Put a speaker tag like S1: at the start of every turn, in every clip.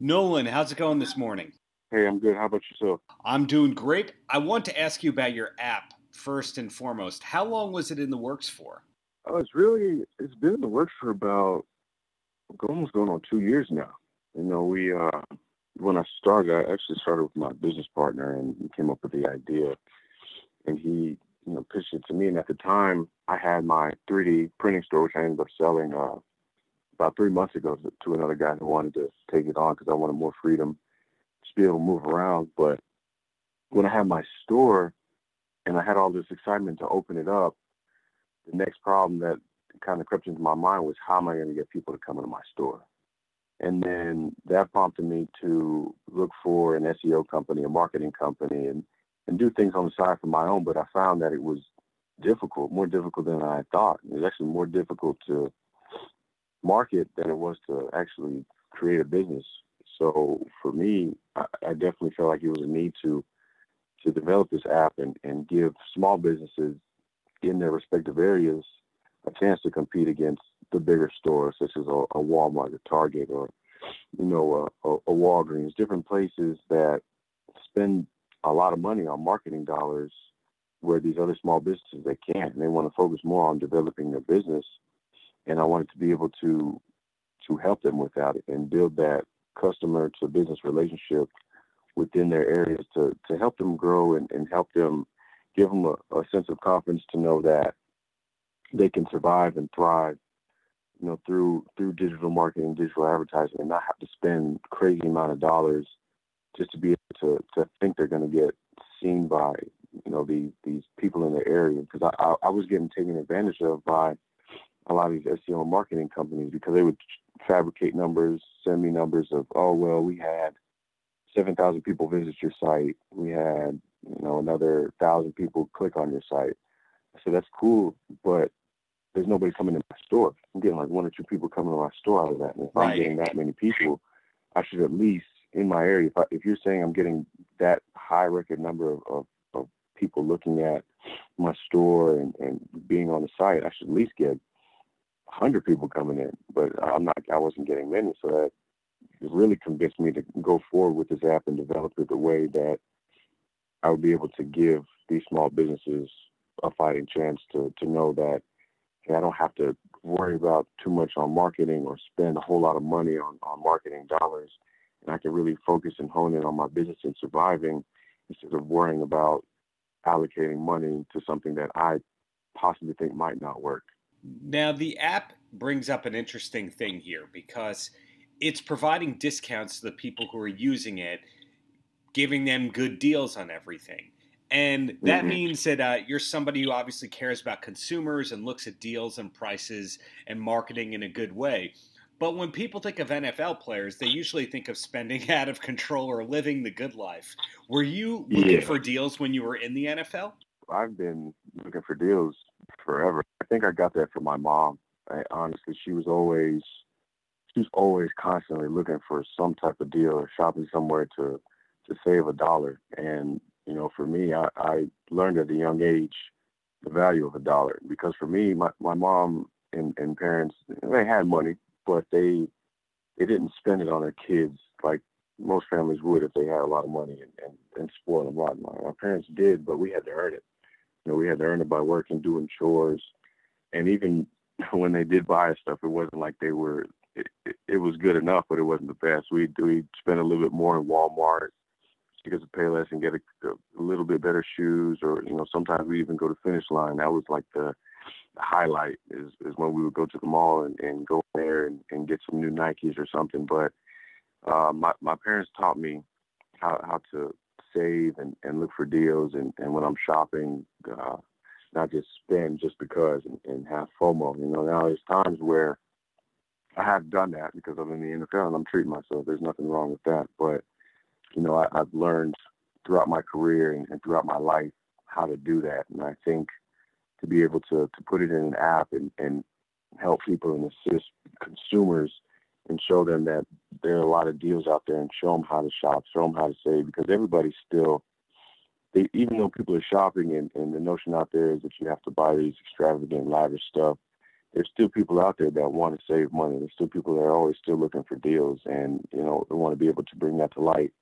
S1: Nolan, how's it going this morning?
S2: Hey, I'm good. How about yourself?
S1: I'm doing great. I want to ask you about your app first and foremost. How long was it in the works for?
S2: It's been in the works for about almost going on 2 years now. When I started, I actually started with my business partner and we came up with the idea, and he, pitched it to me. And at the time, I had my 3D printing store, which I ended up selling about 3 months ago to another guy who wanted to take it on because I wanted more freedom to be able to move around. But when I had my store and I had all this excitement to open it up, the next problem that kind of crept into my mind was, how am I going to get people to come into my store? And then that prompted me to look for an SEO company, a marketing company, and do things on the side for my own. But I found that it was difficult, more difficult than I thought. It was actually more difficult to market than it was to actually create a business. So for me, I definitely felt like it was a need to develop this app and give small businesses in their respective areas a chance to compete against the bigger stores, such as a Walmart, a Target, or a Walgreens, different places that spend a lot of money on marketing dollars, where these other small businesses, they can't. And they want to focus more on developing their business. And I wanted to be able to help them with that and build that customer to business relationship within their areas to help them grow and help them, give them a sense of confidence to know that they can survive and thrive, through digital marketing, digital advertising, and not have to spend crazy amount of dollars just to be able to think they're going to get seen by, these people in their area. Because I was getting taken advantage of by a lot of these SEO marketing companies, because they would fabricate numbers, send me numbers of, oh, well, we had 7,000 people visit your site. We had, another 1,000 people click on your site. So that's cool, but there's nobody coming to my store. I'm getting like 1 or 2 people coming to my store out of that. And if I'm getting that many people, I should at least, in my area, if you're saying I'm getting that high record number of people looking at my store and being on the site, I should at least get 100 people coming in. But I wasn't getting many. So that really convinced me to go forward with this app and develop it the way that I would be able to give these small businesses a fighting chance to know that, hey, I don't have to worry about too much on marketing or spend a whole lot of money on marketing dollars. And I can really focus and hone in on my business and surviving, instead of worrying about allocating money to something that I possibly think might not work.
S1: Now, the app brings up an interesting thing here, because it's providing discounts to the people who are using it, giving them good deals on everything. And that means that you're somebody who obviously cares about consumers and looks at deals and prices and marketing in a good way. But when people think of NFL players, they usually think of spending out of control or living the good life. Were you looking for deals when you were in the NFL?
S2: I've been looking for deals forever. I think I got that from my mom. Honestly, she was always constantly looking for some type of deal or shopping somewhere to save $1. And for me, I learned at a young age the value of $1, because for me, my mom and parents, they had money, but they didn't spend it on their kids like most families would if they had a lot of money and spoil them a lot. My parents did, but we had to earn it. We had to earn it by working, doing chores. And even when they did buy us stuff, it wasn't like it was good enough, but it wasn't the best. We'd spend a little bit more in Walmart, because of Payless, and get a little bit better shoes, or sometimes we even go to Finish Line. That was like the highlight is when we would go to the mall and go there and get some new Nikes or something. But my parents taught me how to save and look for deals, and when I'm shopping, not just spend just because and have FOMO. Now there's times where I have done that because I'm in the NFL and I'm treating myself. There's nothing wrong with that, but I've learned throughout my career and throughout my life how to do that. And I think to be able to put it in an app and help people and assist consumers and show them that there are a lot of deals out there, and show them how to shop, show them how to save, because everybody's still, even though people are shopping and the notion out there is that you have to buy these extravagant, lavish stuff, there's still people out there that want to save money. There's still people that are always still looking for deals, and they want to be able to bring that to light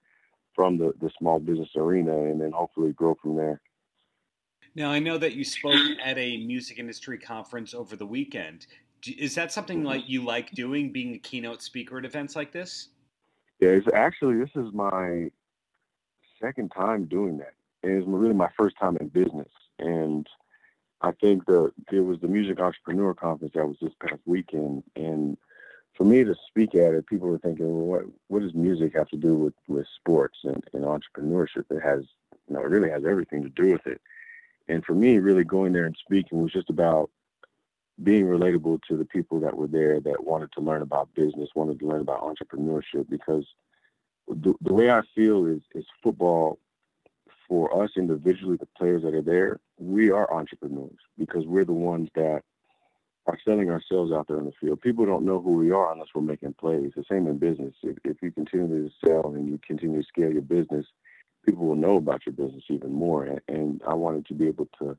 S2: from the small business arena, and then hopefully grow from there.
S1: Now, I know that you spoke at a music industry conference over the weekend. Is that something like you like doing, being a keynote speaker at events like this?
S2: Yeah, this is my second time doing that. And it's really my first time in business. And I think it was the Music Entrepreneur Conference that was this past weekend. And for me to speak at it, people were thinking, well, what does music have to do with sports and entrepreneurship? It has, it really has everything to do with it. And for me, really going there and speaking was just about being relatable to the people that were there that wanted to learn about business, wanted to learn about entrepreneurship, because the way I feel is football, for us individually, the players that are there, we are entrepreneurs because we're the ones that are selling ourselves out there in the field. People don't know who we are unless we're making plays. The same in business. If you continue to sell and you continue to scale your business, people will know about your business even more. And I wanted to be able to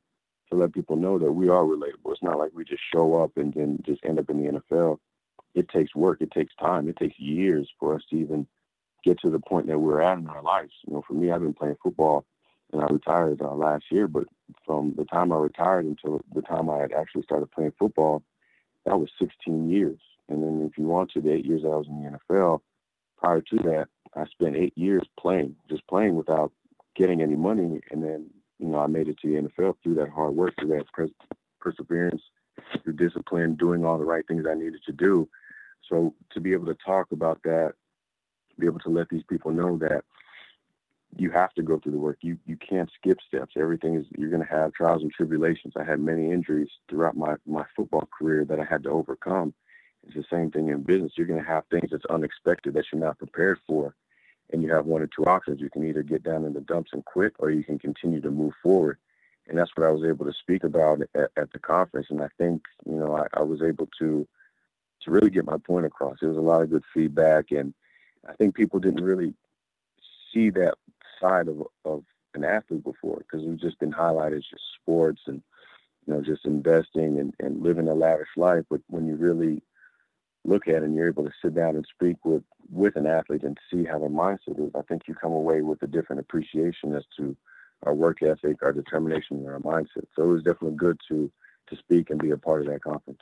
S2: let people know that we are relatable. It's not like we just show up and then just end up in the NFL. It takes work. It takes time. It takes years for us to even get to the point that we're at in our lives. For me, I've been playing football and I retired last year, but from the time I retired until the time I had actually started playing football, that was 16 years. And then if you want to, the 8 years that I was in the NFL, prior to that, I spent 8 years just playing without getting any money. And then, I made it to the NFL through that hard work, through that perseverance, through discipline, doing all the right things I needed to do. So to be able to talk about that, be able to let these people know that you have to go through the work. You can't skip steps. You're going to have trials and tribulations. I had many injuries throughout my football career that I had to overcome. It's the same thing in business. You're going to have things that's unexpected that you're not prepared for. And you have one or two options. You can either get down in the dumps and quit, or you can continue to move forward. And that's what I was able to speak about at the conference. And I think, I was able to really get my point across. There was a lot of good feedback. And I think people didn't really see that side of an athlete before, because we've just been highlighted as just sports and, just investing and living a lavish life. But when you really look at it and you're able to sit down and speak with an athlete and see how their mindset is, I think you come away with a different appreciation as to our work ethic, our determination, and our mindset. So it was definitely good to speak and be a part of that conference.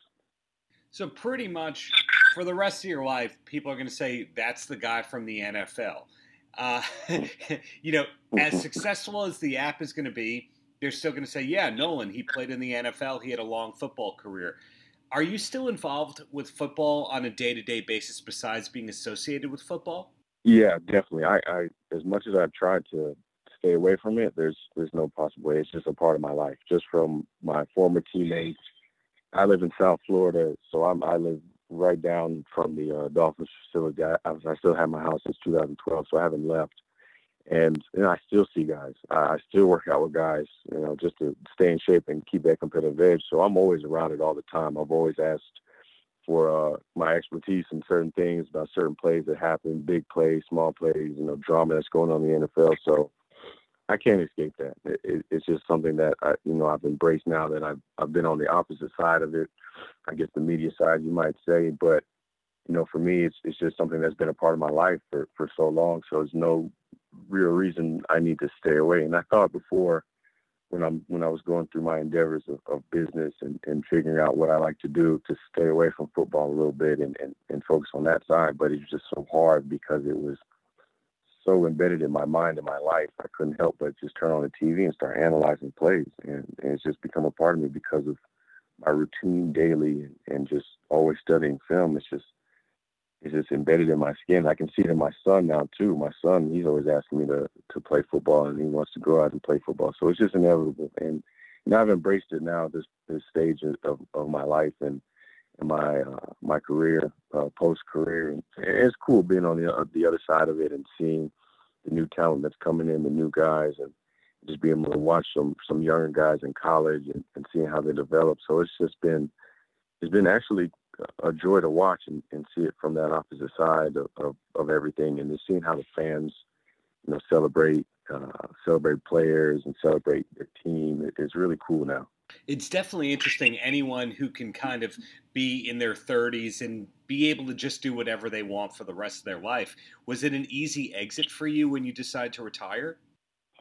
S1: So pretty much for the rest of your life, people are going to say, that's the guy from the NFL. As successful as the app is going to be, they're still going to say, yeah, Nolan, he played in the NFL. He had a long football career. Are you still involved with football on a day-to-day basis besides being associated with football?
S2: Yeah, definitely. I as much as I've tried to stay away from it, there's no possible way. It's just a part of my life. Just from my former teammates. I live in South Florida, so I live right down from the Dolphins facility. I still have my house since 2012, so I haven't left. And I still see guys. I still work out with guys, just to stay in shape and keep that competitive edge. So I'm always around it all the time. I've always asked for my expertise in certain things, about certain plays that happen, big plays, small plays, drama that's going on in the NFL. So I can't escape that. It's just something that I've embraced now that I've been on the opposite side of it. I guess the media side, you might say, but for me, it's just something that's been a part of my life for so long. So there's no real reason I need to stay away. And I thought before, when I was going through my endeavors of business and figuring out what I like to do, to stay away from football a little bit and focus on that side. But it's just so hard because it was so embedded in my mind and my life. I couldn't help but just turn on the TV and start analyzing plays. And it's just become a part of me because of my routine daily and just always studying film. It's just embedded in my skin. I can see it in my son now too. My son, he's always asking me to play football, and he wants to go out and play football. So it's just inevitable. And I've embraced it now at this stage of my life and my career, post-career. And it's cool being on the other side of it and seeing the new talent that's coming in, the new guys, and just being able to watch some younger guys in college and seeing how they develop. So it's been actually a joy to watch and see it from that opposite side of everything, and just seeing how the fans, celebrate players and celebrate their team. It's really cool now.
S1: It's definitely interesting. Anyone who can kind of be in their 30s and be able to just do whatever they want for the rest of their life. Was it an easy exit for you when you decided to retire?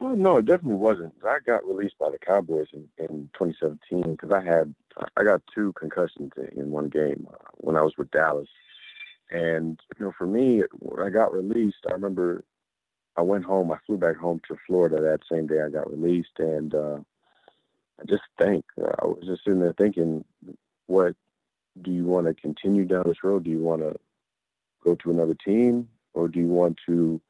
S2: Oh no, it definitely wasn't. I got released by the Cowboys in 2017 because I got two concussions in one game when I was with Dallas. And for me, when I got released, I remember I went home. I flew back home to Florida that same day I got released, and I just I was just sitting there thinking, what do you want to continue down this road? Do you want to go to another team, or do you want to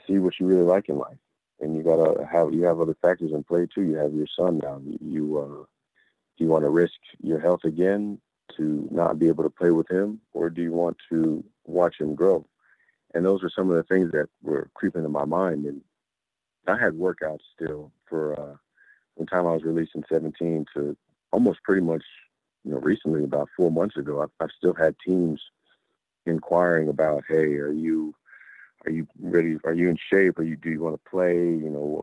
S2: see what you really like in life? And you have other factors in play too. You have your son now. Do you want to risk your health again to not be able to play with him, or do you want to watch him grow? And those were some of the things that were creeping in my mind. And I had workouts still for the time I was released in 17 to almost pretty much, recently, about 4 months ago. I've still had teams inquiring about, hey, are you ready? Are you in shape? Do you want to play?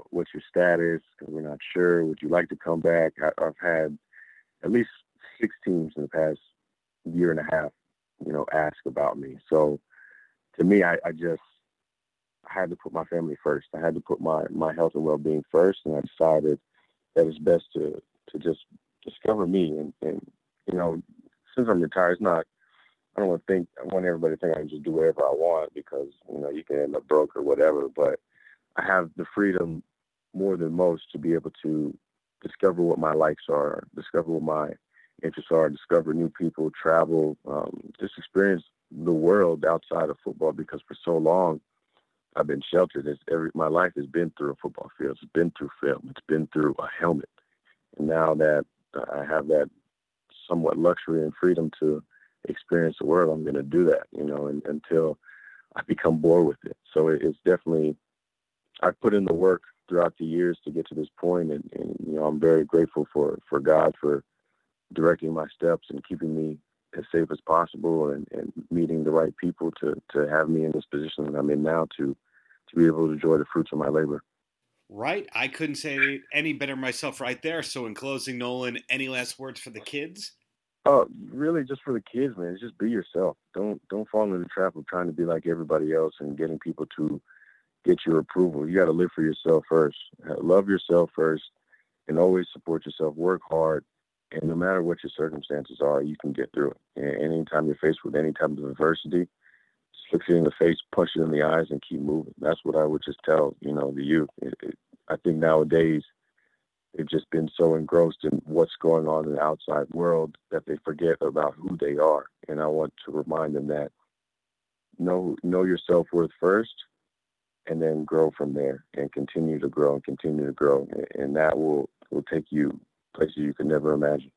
S2: What's your status? Because we're not sure. Would you like to come back? I've had at least 6 teams in the past year and a half, ask about me. So to me, I had to put my family first. I had to put my health and well-being first, and I decided that it's best to just discover me. And since I'm retired, it's not. I want everybody to think I can just do whatever I want because you can end up broke or whatever. But I have the freedom more than most to be able to discover what my likes are, discover what my interests are, discover new people, travel, just experience the world outside of football, because for so long I've been sheltered. My life has been through a football field. It's been through film. It's been through a helmet. And now that I have that somewhat luxury and freedom to experience the world, I'm going to do that, and until I become bored with it. So it's definitely, I put in the work throughout the years to get to this point, and I'm very grateful for God for directing my steps and keeping me as safe as possible, and meeting the right people to have me in this position that I'm in now to be able to enjoy the fruits of my labor.
S1: Right. I couldn't say it any better myself right there. So in closing, Nolan, any last words for the kids?
S2: Really, just for the kids, man. Just be yourself. Don't fall into the trap of trying to be like everybody else and getting people to get your approval. You got to live for yourself first. Love yourself first, and always support yourself. Work hard, and no matter what your circumstances are, you can get through it. And anytime you're faced with any type of adversity, just look it in the face, punch it in the eyes, and keep moving. That's what I would just tell the youth. I think nowadays they've just been so engrossed in what's going on in the outside world that they forget about who they are. And I want to remind them that know your self-worth first, and then grow from there, and continue to grow and continue to grow. And that will take you places you could never imagine.